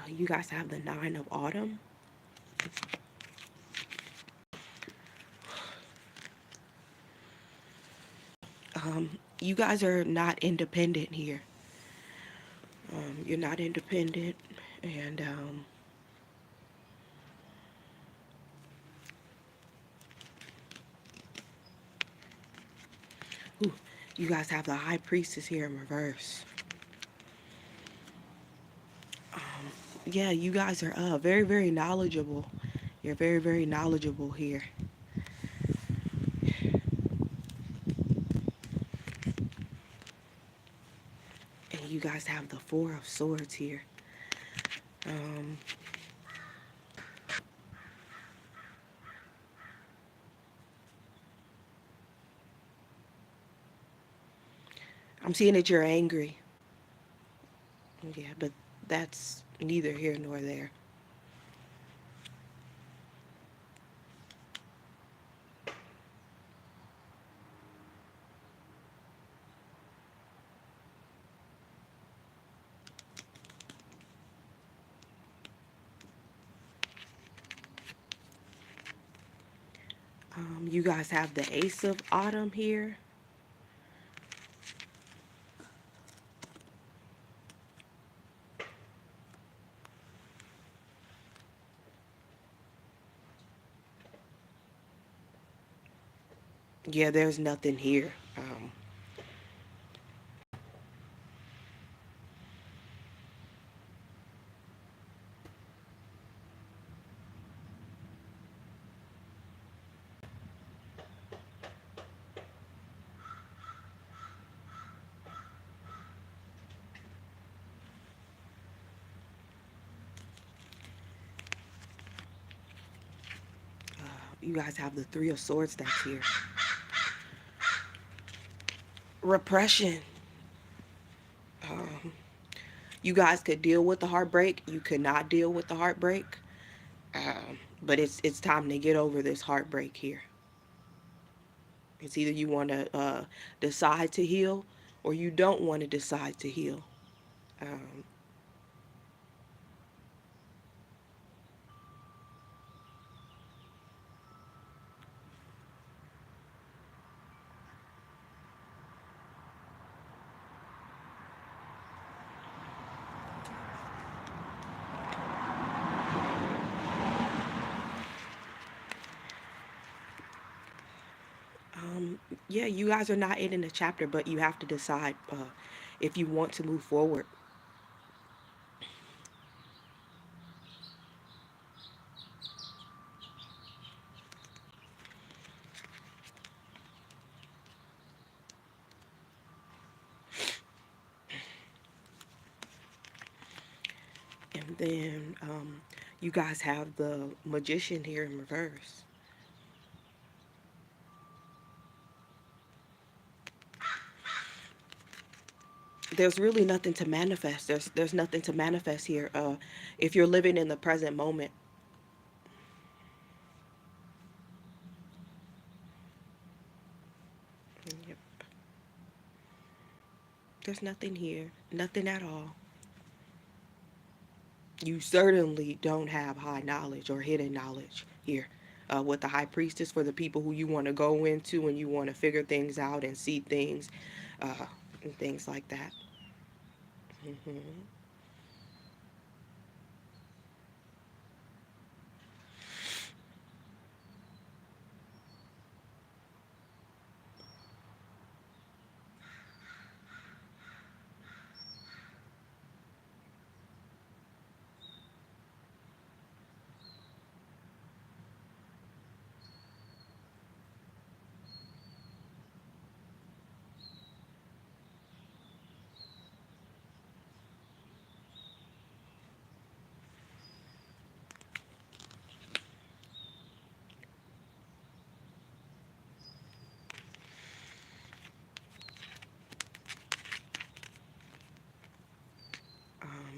You guys have the Nine of Autumn. You guys are not independent here. You're not independent, and ooh, you guys have the High Priestess here in reverse. Yeah, you guys are very, very knowledgeable. You're very, very knowledgeable here. And you guys have the Four of Swords here. Um, I'm seeing that you're angry. Yeah, but that's neither here nor there. You guys have the Ace of Autumn here. Yeah, there's nothing here. You guys have the Three of Swords that's here. Repression. Um, you guys could deal with the heartbreak. You could not deal with the heartbreak. But it's time to get over this heartbreak here. It's either you want to decide to heal, or you don't want to decide to heal. Um, yeah, you guys are not ending the chapter, but you have to decide if you want to move forward. And then you guys have the Magician here in reverse. There's really nothing to manifest. There's nothing to manifest here. If you're living in the present moment, yep, there's nothing here. Nothing at all. You certainly don't have high knowledge or hidden knowledge here. With the High Priestess, for the people who you want to go into and you want to figure things out and see things and things like that. Hmm.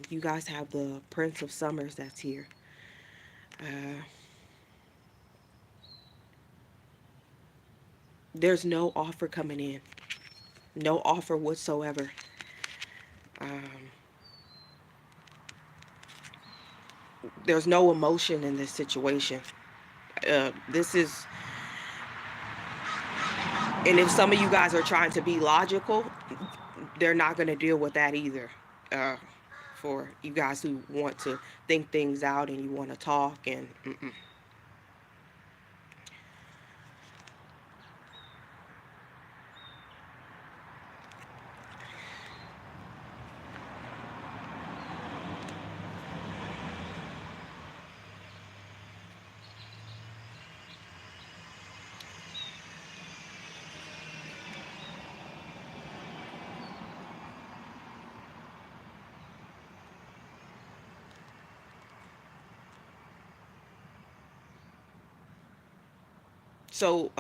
You guys have the Prince of Summers that's here. Uh, there's no offer coming in. No offer whatsoever. Um, There's no emotion in this situation. This is, and if some of you guys are trying to be logical, they're not going to deal with that either. Uh, for you guys who want to think things out and you want to talk and so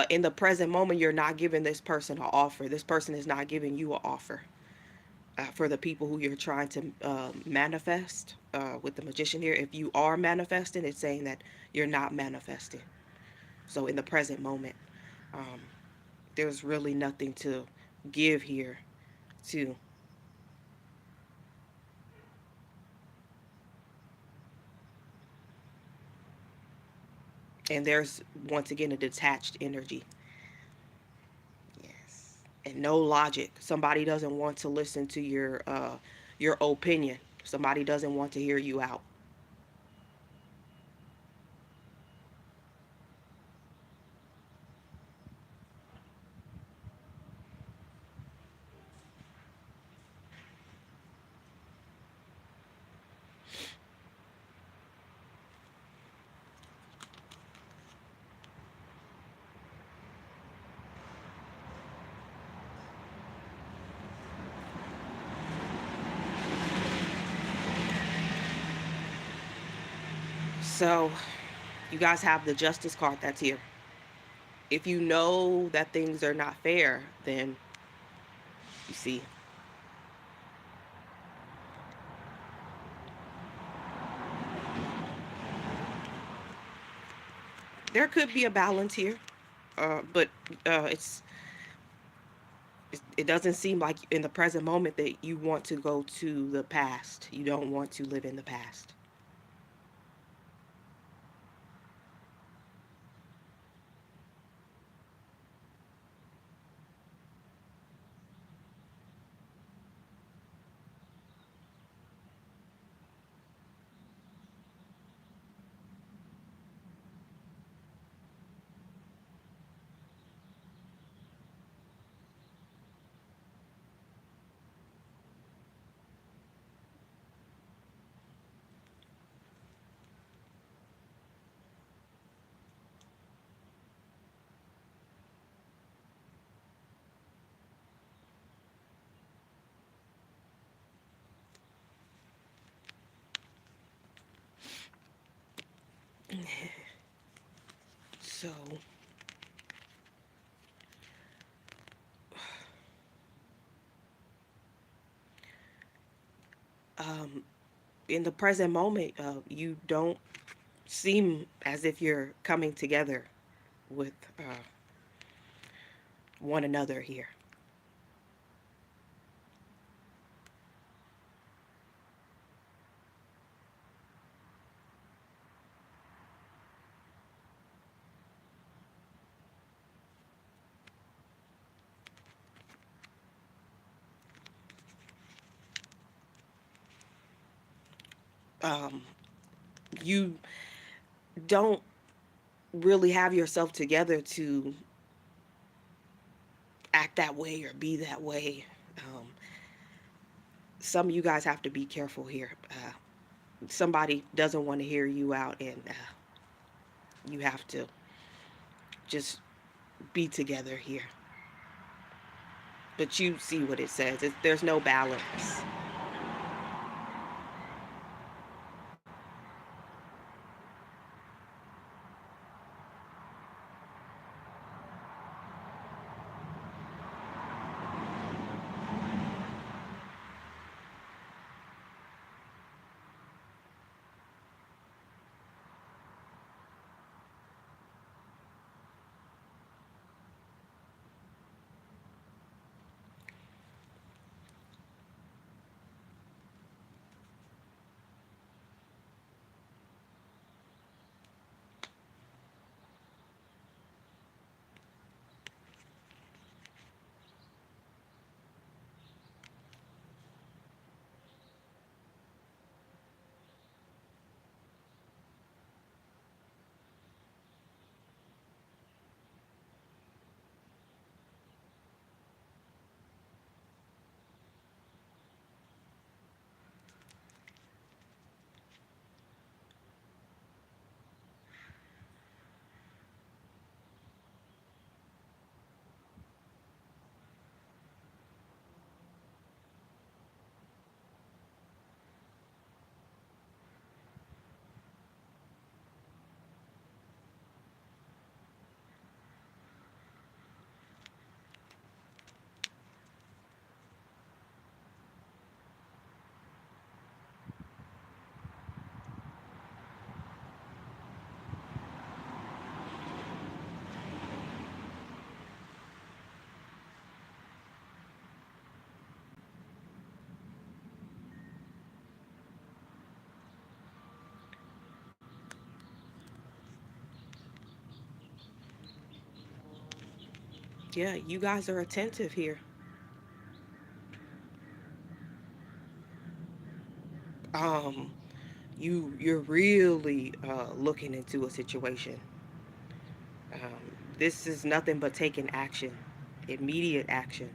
in the present moment, you're not giving this person an offer. This person is not giving you an offer. For the people who you're trying to manifest with the magician here, if you are manifesting, it's saying that you're not manifesting. So in the present moment, um, there's really nothing to give here to. And there's once again a detached energy. Yes. And no logic. Somebody doesn't want to listen to your opinion. Somebody doesn't want to hear you out. So you guys have the justice card that's here. If you know that things are not fair, then you see there could be a balance here, but it's it doesn't seem like in the present moment that you want to go to the past. You don't want to live in the past. So um, in the present moment, you don't seem as if you're coming together with one another here. Um, you don't really have yourself together to act that way or be that way. Um, some of you guys have to be careful here. Somebody doesn't want to hear you out, and you have to just be together here. But you see what it says. There's no balance. Yeah, you guys are attentive here. Um, you're really looking into a situation. This is nothing but taking action, immediate action.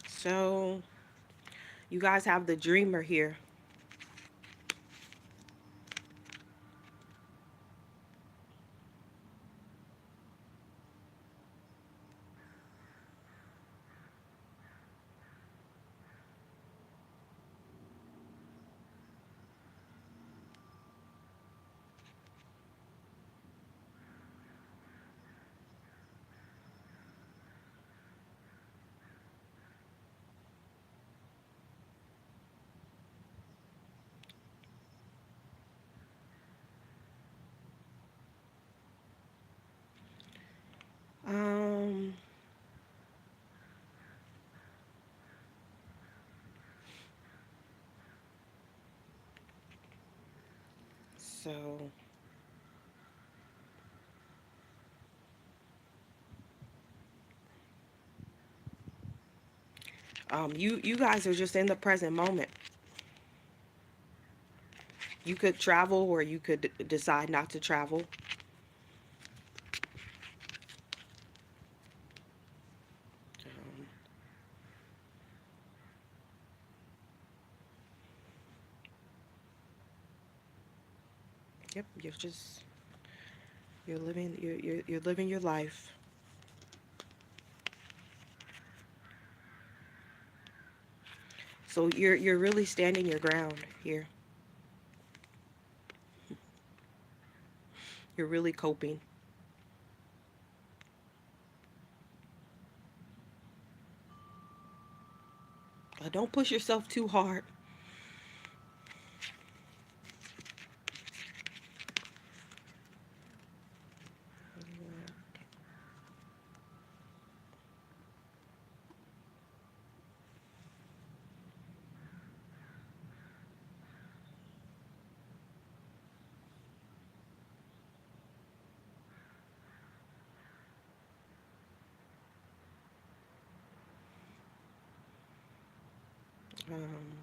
So you guys have the dreamer here. Um, so you guys are just in the present moment. You could travel or you could decide not to travel. Um, yep, you're living your life. So you're really standing your ground here. You're really coping. Don't push yourself too hard. Um,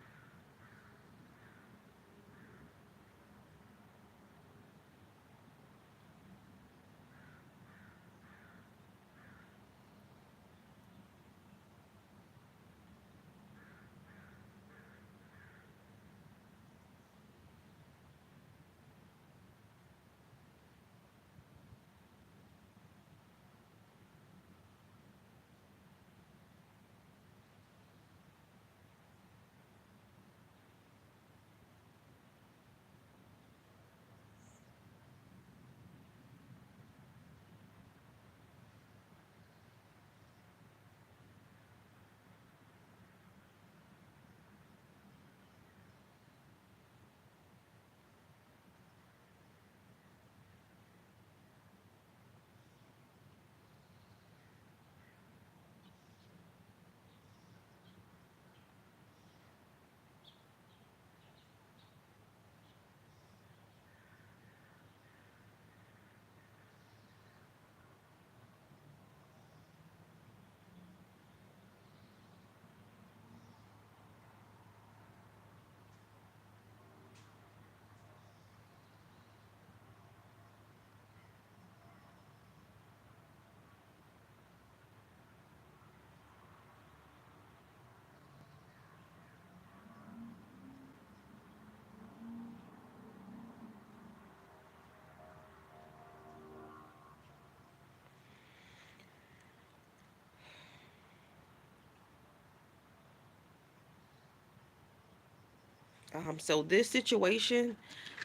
So this situation,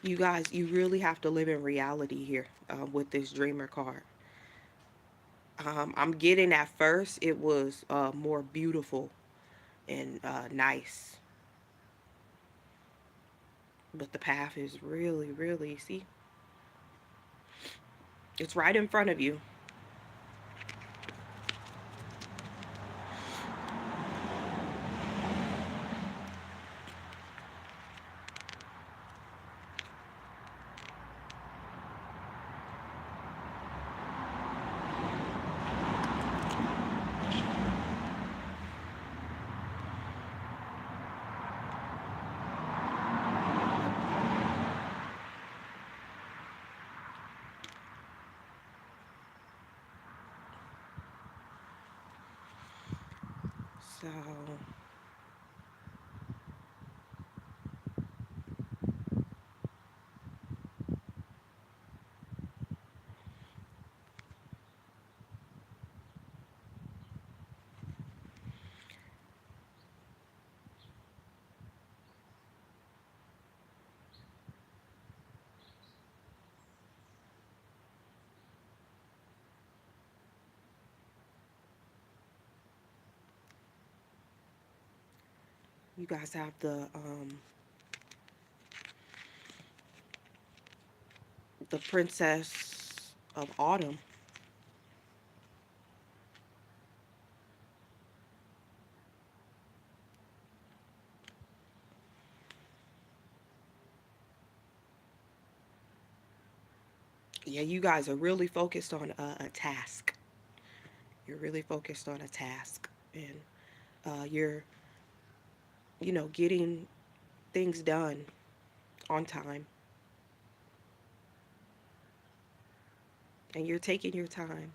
you guys, you really have to live in reality here with this dreamer card. I'm getting at first it was more beautiful and nice, but the path is really, really, see, it's right in front of you. So you guys have the Princess of Autumn. Yeah, you guys are really focused on a task. You're really focused on a task, and you're, getting things done on time, and you're taking your time.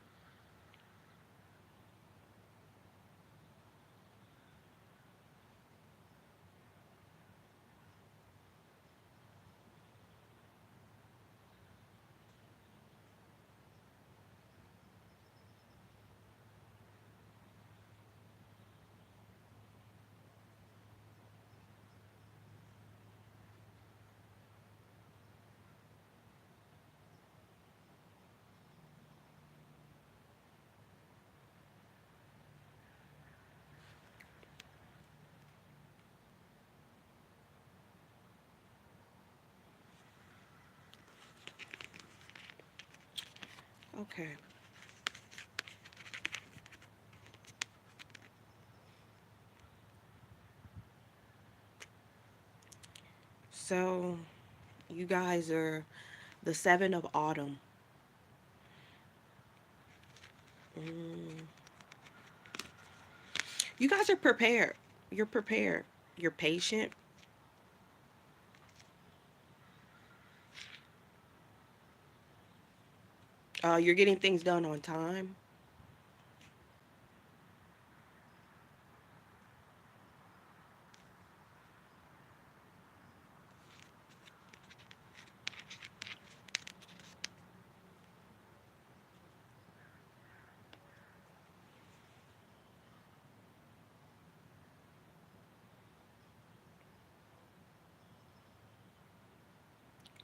Okay. So you guys are the Seven of Autumn. Mm. You guys are prepared. You're prepared. You're patient. You're getting things done on time.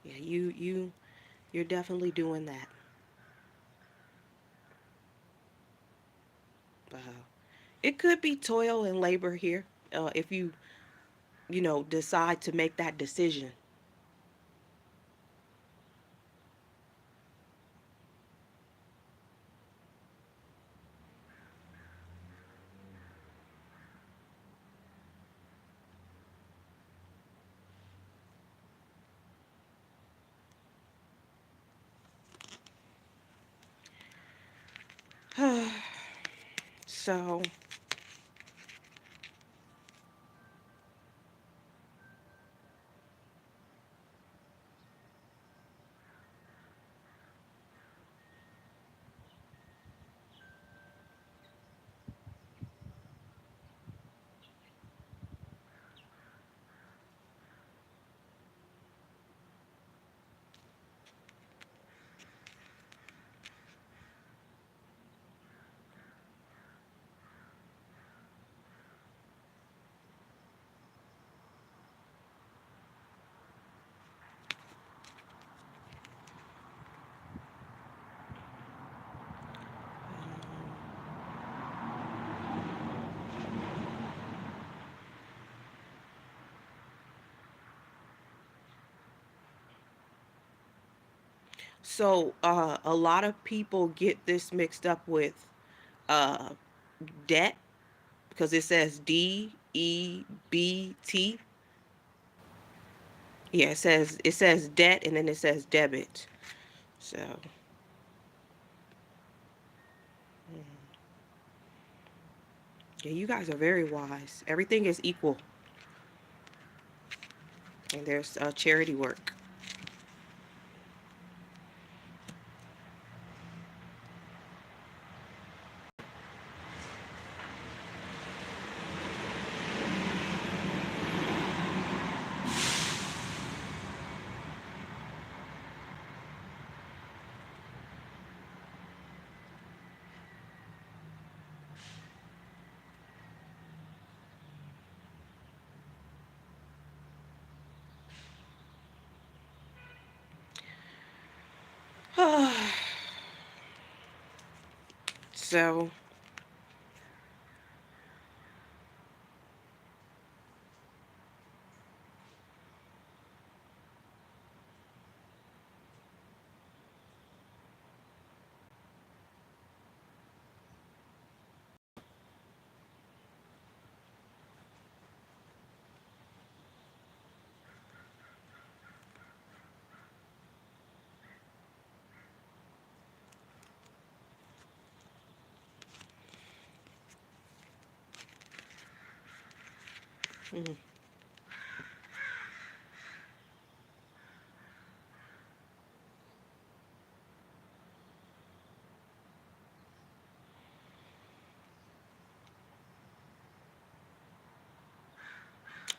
Yeah, you're definitely doing that. Uh, it could be toil and labor here. If you decide to make that decision. So So a lot of people get this mixed up with uh, debt, because it says DEBT. Yeah, it says debt, and then it says debit. So yeah, you guys are very wise. Everything is equal, and there's charity work. So mhm.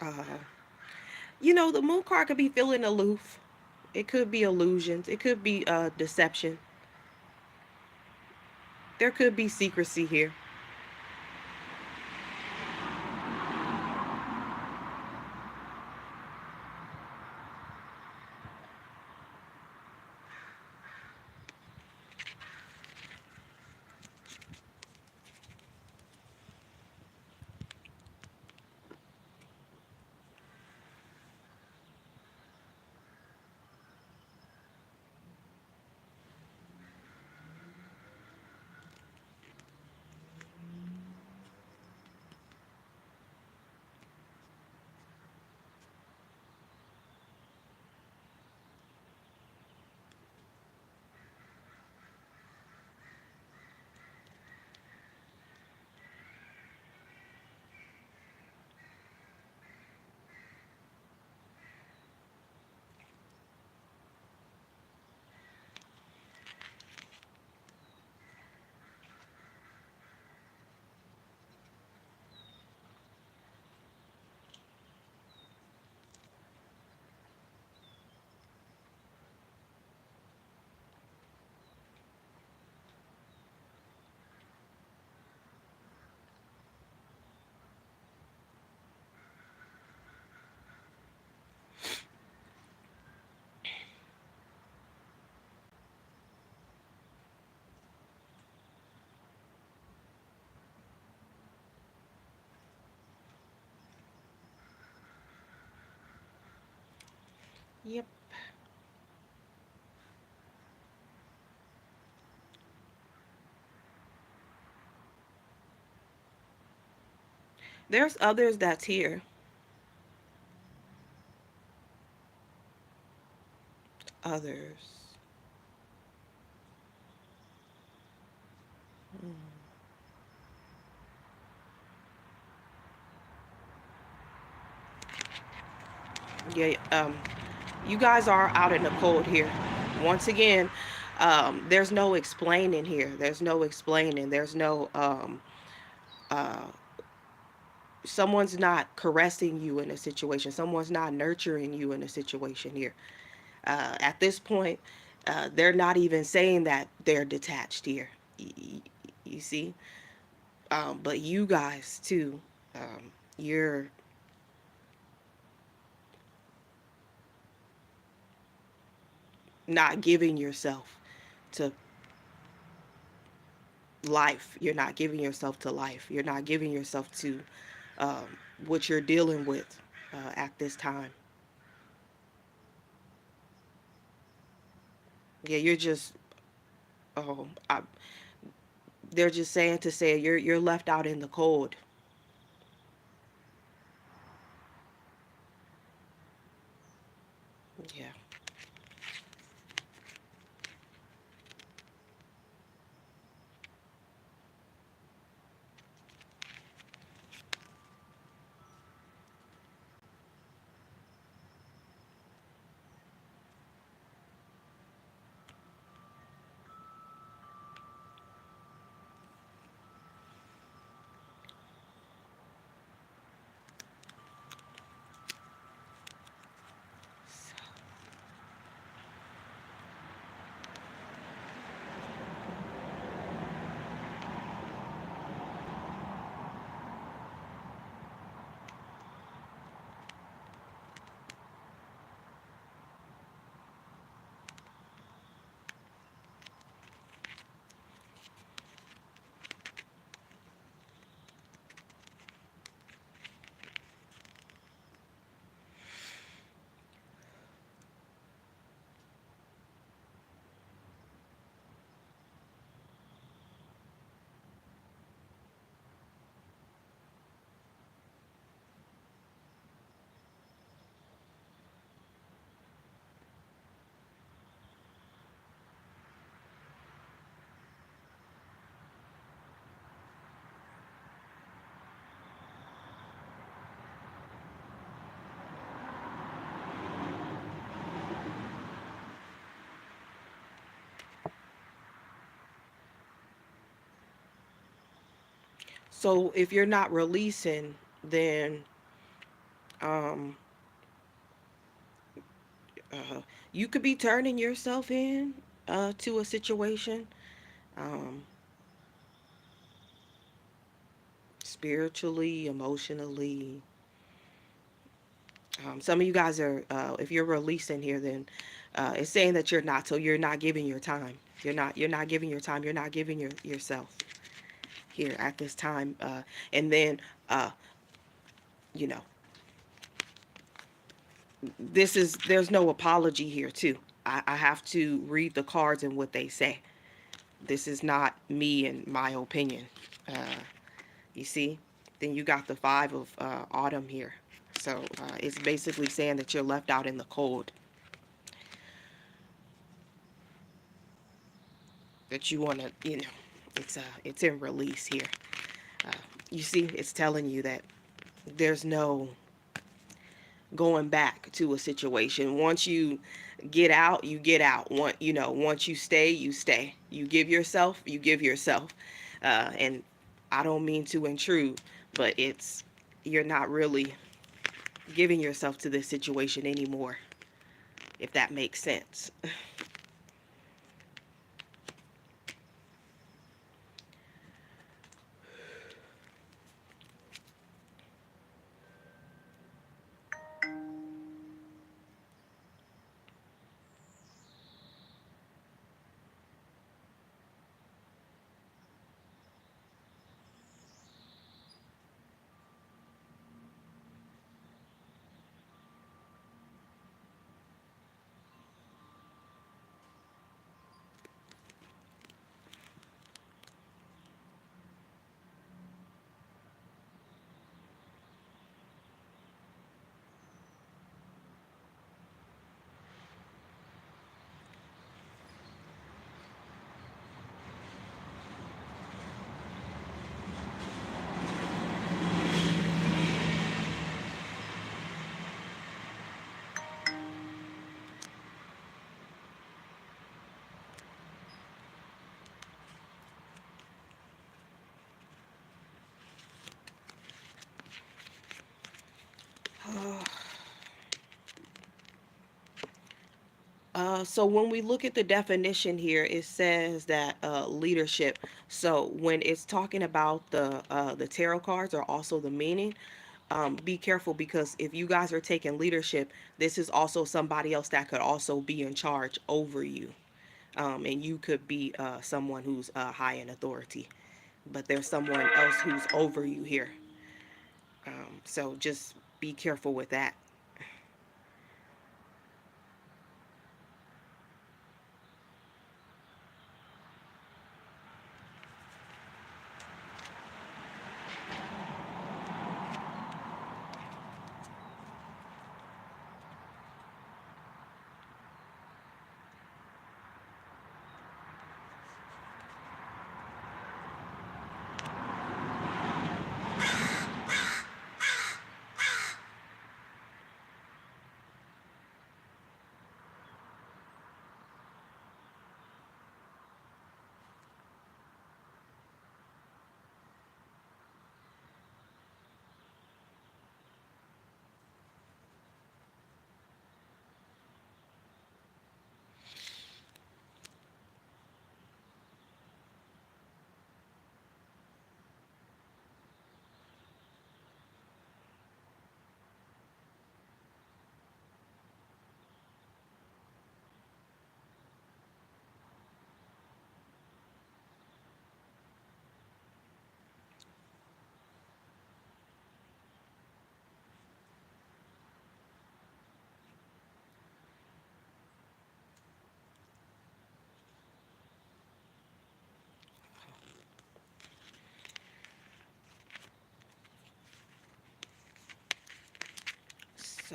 uh, the moon card could be feeling aloof. It could be illusions. It could be deception. There could be secrecy here. Yep. There's others that's here. Others. Mm. Yeah. You guys are out in the cold here. Once again, there's no explaining here. There's no explaining. There's no uh, someone's not caressing you in a situation. Someone's not nurturing you in a situation here. At this point, they're not even saying that they're detached here. You see, but you guys too. You're not giving yourself to life. You're not giving yourself to life. You're not giving yourself to um, what you're dealing with at this time. Yeah, you're just, oh, they're just saying to say you're left out in the cold. Yeah. So if you're not releasing, then um, uh, you could be turning yourself in to a situation, um, spiritually, emotionally. Some of you guys are, if you're releasing here, then it's saying that you're not. So you're not giving your time. You're not giving your time. You're not giving yourself here at this time. And then, uh, you know, there's no apology here too. I have to read the cards and what they say. This is not me and my opinion. Uh, you see? Then you got the five of autumn here. So it's basically saying that you're left out in the cold. That you want to, it's in release here. Uh, you see, it's telling you that there's no going back to a situation. Once you get out, you get out. Once you stay, you stay. You give yourself, you give yourself. And I don't mean to intrude, but you're not really giving yourself to this situation anymore, if that makes sense. So when we look at the definition here, it says that leadership. So when it's talking about the tarot cards or also the meaning, be careful because if you guys are taking leadership, this is also somebody else that could also be in charge over you, and you could be someone who's high in authority, but there's someone else who's over you here. So just be careful with that.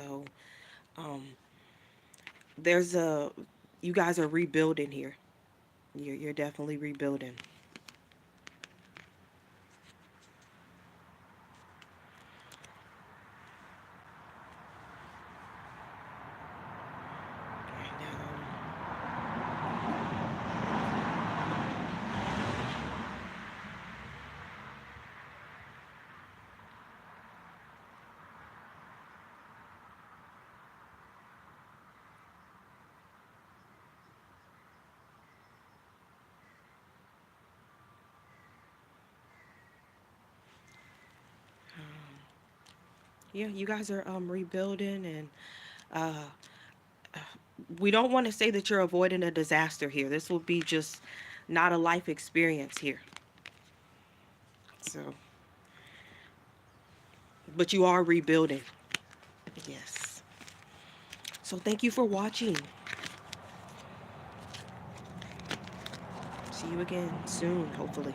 So um, there's a you guys are rebuilding here. You're definitely rebuilding. And yeah, you guys are rebuilding, and uh, we don't want to say that you're avoiding a disaster here. This will be just not a life experience here. So, but you are rebuilding. Yes. So thank you for watching. See you again soon, hopefully.